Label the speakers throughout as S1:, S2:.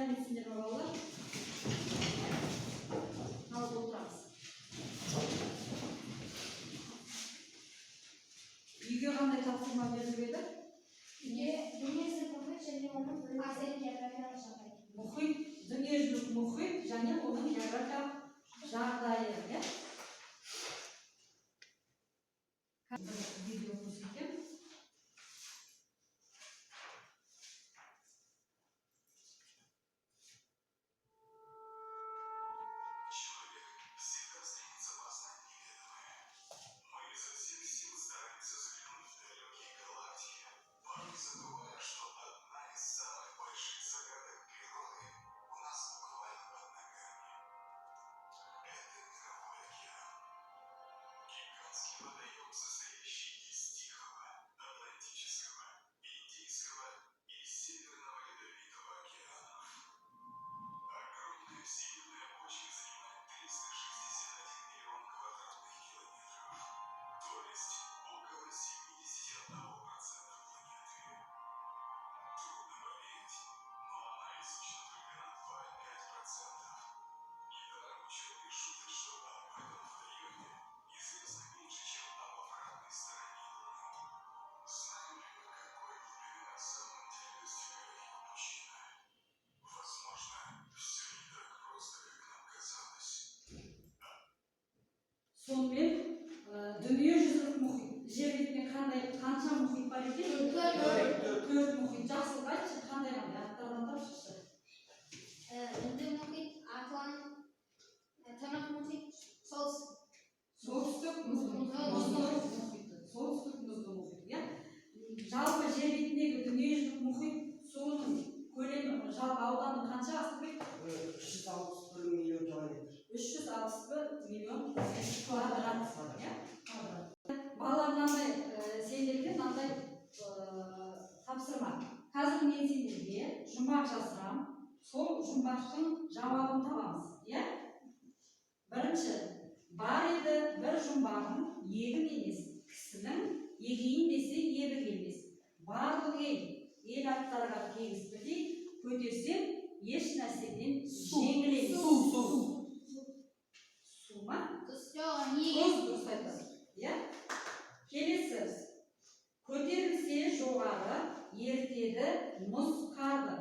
S1: сәлеметсіздер ме балалар? Ал отырамыз. Үйге қандай тапсырма беріліп еді?
S2: Үйге дүниежүзілік мұхит және оның асен географиялық жағдайы.
S1: Мұхит, дүниежүзілік мұхит және оның географиялық жағдайы. Видео көрсеткен. Сонымен дүниежүзілік мұхит, жер бетінде қанша мұхит бар екен? 4 мұхит. Жақсылық айтшы, қандай аттарын атап шықшы.
S2: Үнді мұхит, Атлант, Тынық мұхит,
S1: солтүстік мұзды мұхит. Солтүстік мұзды мұхит. Жалпы жер бетіндегі дүниежүзілік мұхит суының көлемі, жалпы ауданы қанша асты?
S3: 361 миллион километр.
S1: 361 миллион квадрат. Балалар мынандай сендерге мынандай тапсырма. Қазір мен сендерге жұмбақ жазсам, сол жұмбақтың жауабын табамыз. Бірінші, бар еді бір жұмбағын егін емес, кісінің егейін десе ебік емес. Барлық ел аттарға тегіс бірдей, көтерсем еш нәрседен жеңіл емес. Су ма? Тұз дұрыс айтасың. Келесі. Көтерілсе жоғары, ертеді мұз қарды.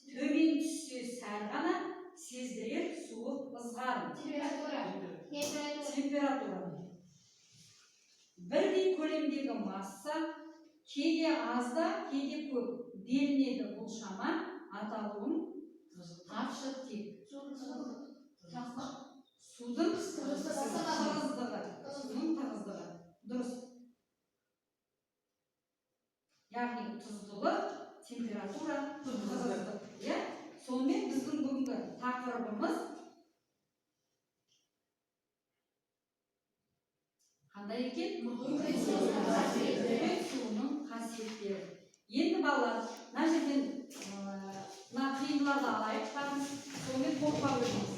S1: Төмен түссе сәл ғана сездірер суық ызғарын. Температура. Бірдей көлемдегі масса кейде азда, кейде көп делінеді. Бұл шама аталуын тапшы тек. Судың тығыздығы. Дұрыс. Яғни тұздылық, температура, тығыздық. Сонымен біздің бүгінгі тақырыбымыз қандай екен? Мұхит суының қасиеттері. Енді балалар, мына жерден мына қиындыларды алайық, сонымен топқа бөлеміз.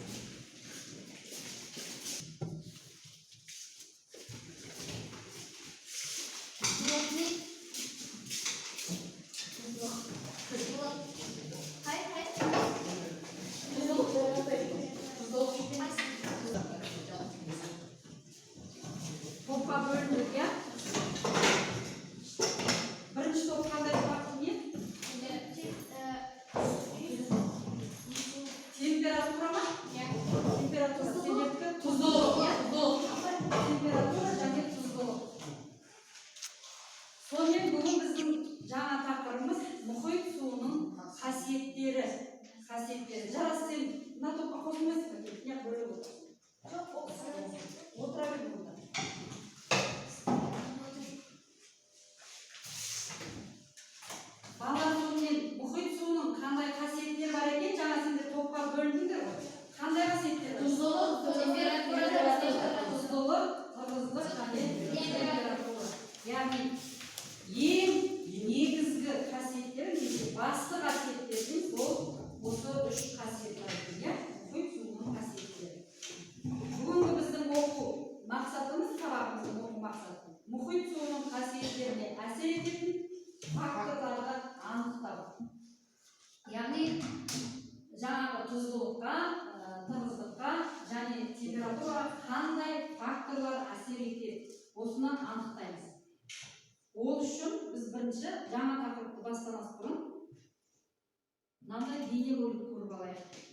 S1: Topқа bölündük ya. Birinci top qanday turadi ne? Temperatura mı? Temperatura. Sebepki tuzduluk. Temperatura және tuzduluk. Сонымен бүгін біздің жаңа тақырыбымыз мұхит суының қасиеттері. Жарас сен мына топқа қосылмайсың ба? Не бөліп отыр? Отыра бер burada. Балалар сонымен мұхит суының қандай қасиеттері бар екен? Жаңа сендер топқа бөліндіңдер ғой. Қандай қасиеттері? Тұздылық, тығыздық және температура. Яғни ең негізгі қасиеттер, басты қасиеттердің осы үш қасиет бар екен. Мұхит суының қасиеттері. Бүгінгі біздің оқу мақсатымыз сабақ мынандай бейне бөліп көріп алайық.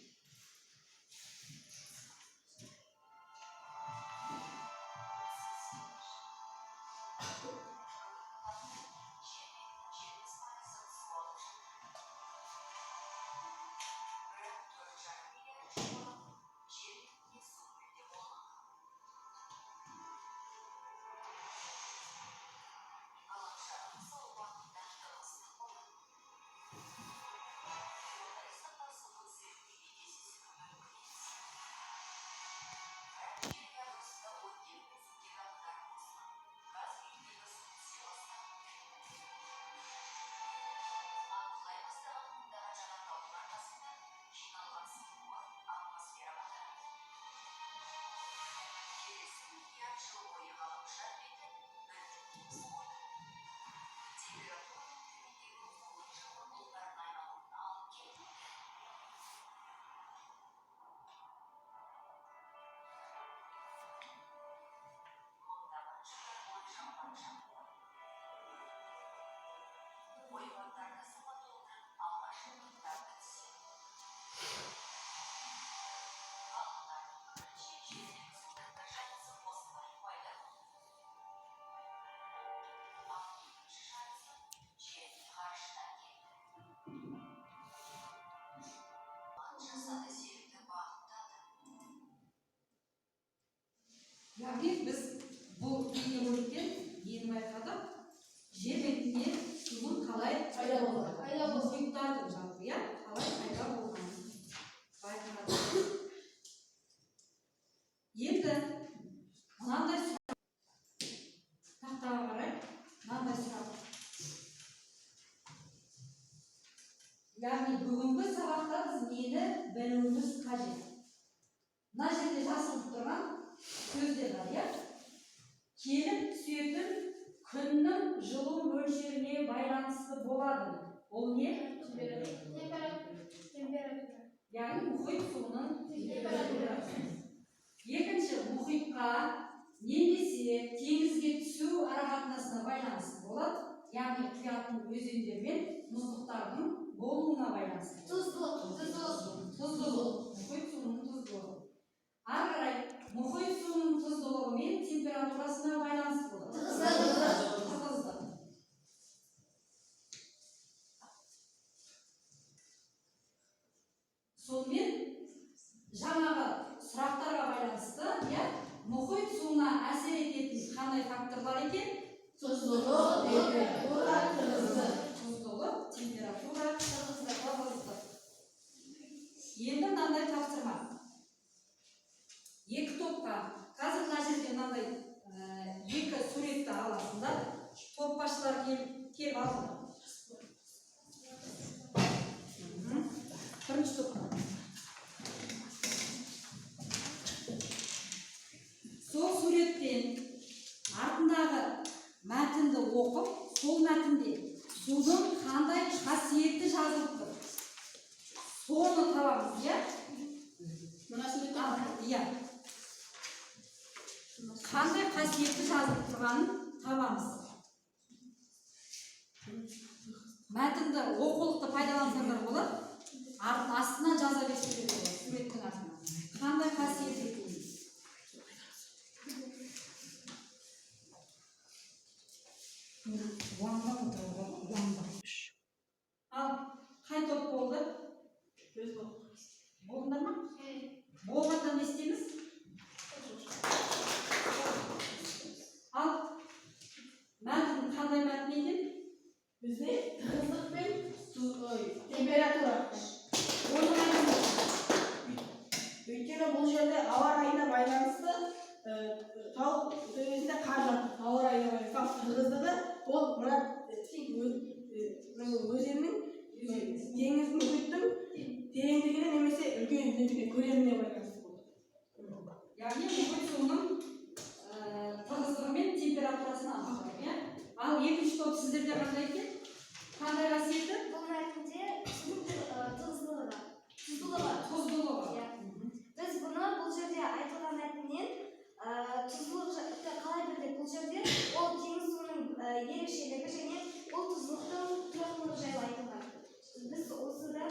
S1: Яғни біз бұл бейнероликтен нені байқадық? Жер бетіне судың қалай пайда болғанын, мұхиттардың жалпы қалай пайда болғанын байқадық. Енді мынандай сұрақ, тақтаға қарай мынандай сұрақ. Яғни бүгінгі сабақта біз нені білуіміз қажет? Мына жерде жазылып тұрған сөздер бар, келіп түсетін күннің жылу мөлшеріне байланысты болады. Ол не?
S2: Температура.
S1: Яғни мұхит суының температурасы. Екінші, мұхитқа немесе теңізге түсу арақатынасына байланысты болады. Яғни құятын өзендер мен мұздықтардың болуына байланысты.
S2: Тұздылық.
S1: Мұхит суының тұздылығы. Ары қарай мұхит суының тұздылығы мен температурасына байланысты болады. Тығыздық. Сонымен жаңағы сұрақтарға байланысты, мұхит суына әсер ететін қандай факторлар екен?
S2: Тұздылық, температура, тығыздық.
S1: Тұздылық, температура, тығыздық. Енді мынандай тапсырма. Екі топқа, қазір мына жерде мынандай екі суретті аласыңдар, топ басшылар келіп алыңдар. Бірінші топқа. Сол суреттен артындағы мәтінді оқып, сол мәтінде судың қандай қасиеті жазылып тұр? Соны табамыз, Мына суретте? Қандай қасиетті жазылып тұрғанын табамыз. Мәтінді оқулықты пайдалансаңдар болады, астына жаза берсеңдер болады, суреттің астына. Қандай қасиет екенін. Ал қай топ болды? Болдыңдар ма? Болғанда не істейміз? Ал мәтін қандай мәтін екен?
S4: Бізде тығыздық пен температура.
S1: Оны мәтін.
S4: Өйткені бұл жерде ауа райына байланысты тау төбесінде қар жатыр. Ауа райына байланысты тығыздығы ол мына өзеннің теңіз мұхиттың тереңдігіне немесе үлкендігіне көлеміне байланысты болды.
S1: Яғни мұхит суының тығыздығы мен температурасына анықтайды. Ал екінші топ сіздерде қандай екен? Қандай қасиеті?
S2: Бұл мәтінде тұздылығы.
S1: Тұздылығы.
S2: Біз бұны бұл жерде айтылған мәтіннен тұздылықты қалай білдік? Бұл жерде ол теңіз суының ерекшелігі және ол тұздылықтың тұрақтылығы жайлы айтылған. Біз осыдан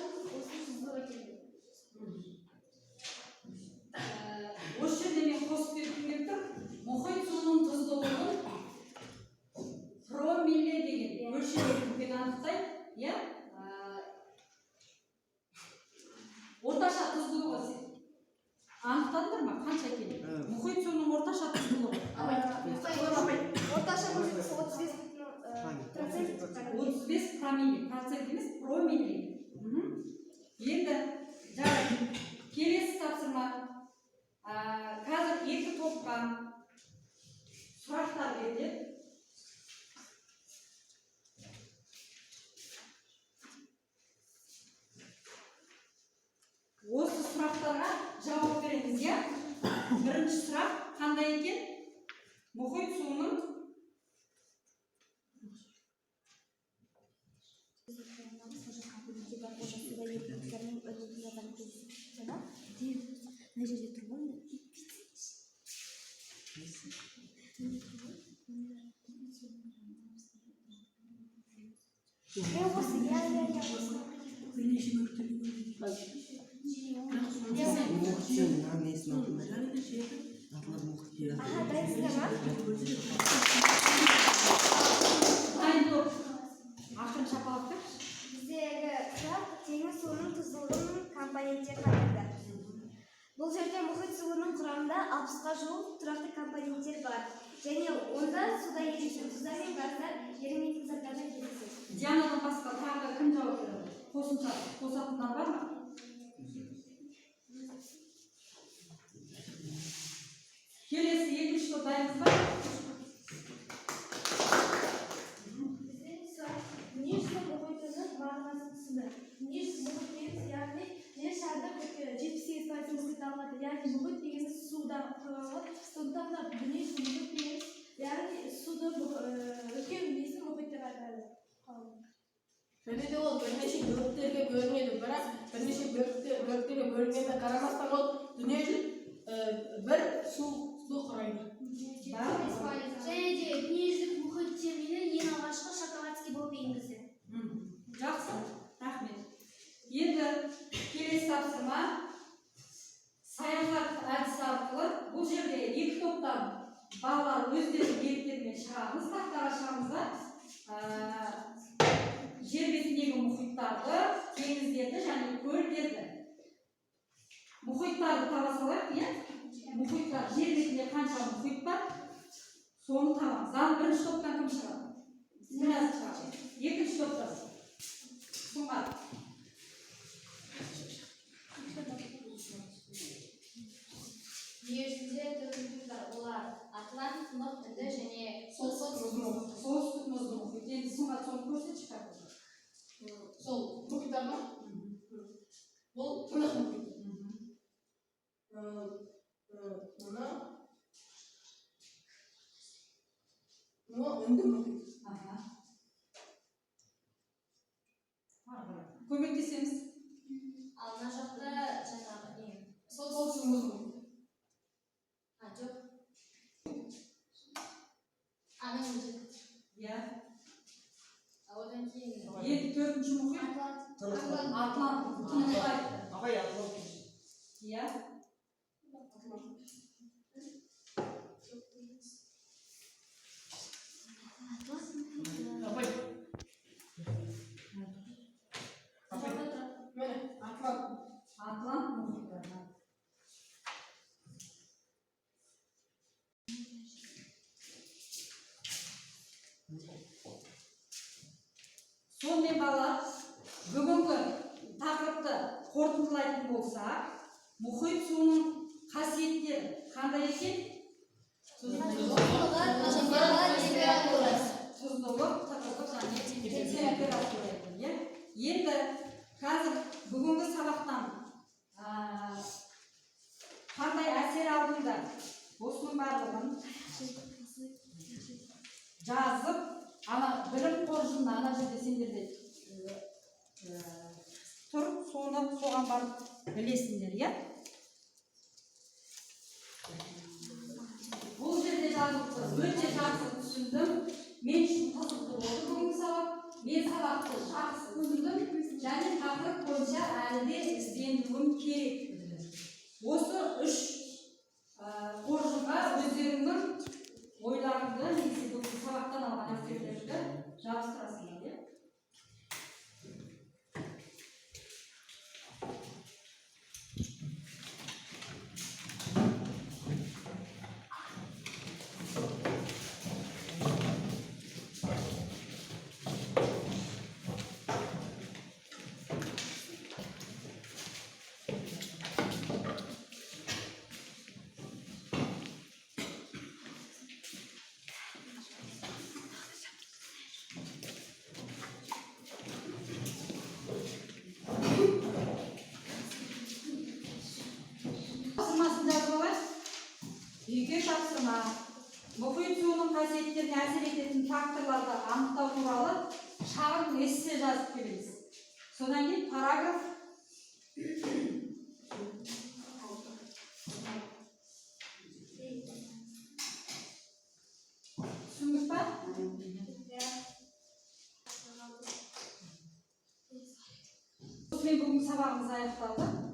S1: орташа тұздылығы анықтадыңдар ма? Қанша екенін? Мұхит суының орташа тұздылығы.
S2: Орташа көзіміз
S1: 35 промилле, процент емес, промилле. Енді келесі тапсырма. Қазір екі топқа сұрақтар берді. Осы сұрақтарға жауап беріңіз, я? Бірінші сұрақ қандай екен? Мұхит суының ақырын шапалақтар.
S2: Біздегі сұрақ теңіз суының тұздылығының компоненттері қайда? Бұл жерде мұхит суының құрамында 60-ға жуық тұрақты компоненттер бар. Және онда суда ерекше тұздар мен газдар ерімейтін заттардан кездеседі.
S1: Дианадан басқа тағы кім жауап береді? Қосымша қосатындар бар ма? Келесі екінші топ дайынсыз ба?
S5: Дүниежүзілік мұхитының мағынасы түсінді. Дүниежүзілік мұхит дегеніміз, яғни жер шарында 78% мұхит алынады. Яғни мұхит дегеніміз суда құралы. Сондықтан да дүниежүзілік мұхит дегеніміз, яғни суды үлкен несін мұхит деп айтады.
S4: Және де ол бірнеше бөліктерге бөлінеді, бірақ бірнеше бөліктерге бөлінгеніне қарамастан ол дүниежүзілік бір суды құрайды.
S5: Және де дүниежүзілік мұхит термині ең алғашқы Шоколадский болып енгізді.
S1: Жақсы, рахмет. Енді келесі тапсырма саяхат әдісі арқылы бұл жерде екі топтан балалар өздерінің беттерімен шығамыз, тақтаға шығамыз да жер бетіндегі мұхиттарды, теңіздерді және көлдерді. Мұхиттарды таба салайық, иә? Мұхиттар, жер бетінде қанша мұхит бар? Соны табамыз. Бірінші топтан кім шығады? Диназ шығады. Екінші топтан Сұңғат.
S5: Дүниежүзінде түрлі мұхиттар, олар Атлант, Тынық, Үнді және
S1: Солтүстік мұзды мұхит. Енді Сұңғат соны көрсетші қазір.
S4: Сол мұхиттар ма? Бұл Тынық мұхит. Мына Үнді мұхит.
S1: Көмектесеміз.
S5: ал мына жақта жаңағы не?
S4: Солтүстік мұзды мұхит.
S5: Жоқ. Аның өзі.
S1: Иә.
S5: Одан кейін
S1: Енді төртінші мұхит. Атлант. Тынық айтты.
S3: Абай Атлант.
S1: Иә.
S4: Абай. Міне, Атлант.
S1: Атлант мұхиттары. Сонымен балалар, бүгінгі тақырыпты қорытындылайтын болсақ, мұхит суының қасиеттері қандай екен? Тұздылық, тығыздық және температура екен, иә? Енді қазір бүгінгі сабақтан қандай әсер алдыңдар? Осының барлығын жазып, білім қоржынына ана жерде сендерде тұр, соған барып білесіңдер, иә? Бұл жерде жазылды, өте жақсы түсіндім. Мен үшін қызықты болды бүгінгі сабақ. Мен сабақты жақсы түсіндім және тақырып бойынша әлі де ізденуім керек. Осы үш қоржынға өздеріңнің ойларыңды, немесе бүгінгі сабақтан алған әсерлерді жабыстырасыңдар, иә? Екінші тапсырма. Мұхит суының қасиеттеріне әсер ететін факторларды анықтау туралы шағын эссе жазып келеміз. Содан кейін параграф түсіндік па? Осымен бүгінгі сабағымыз аяқталды.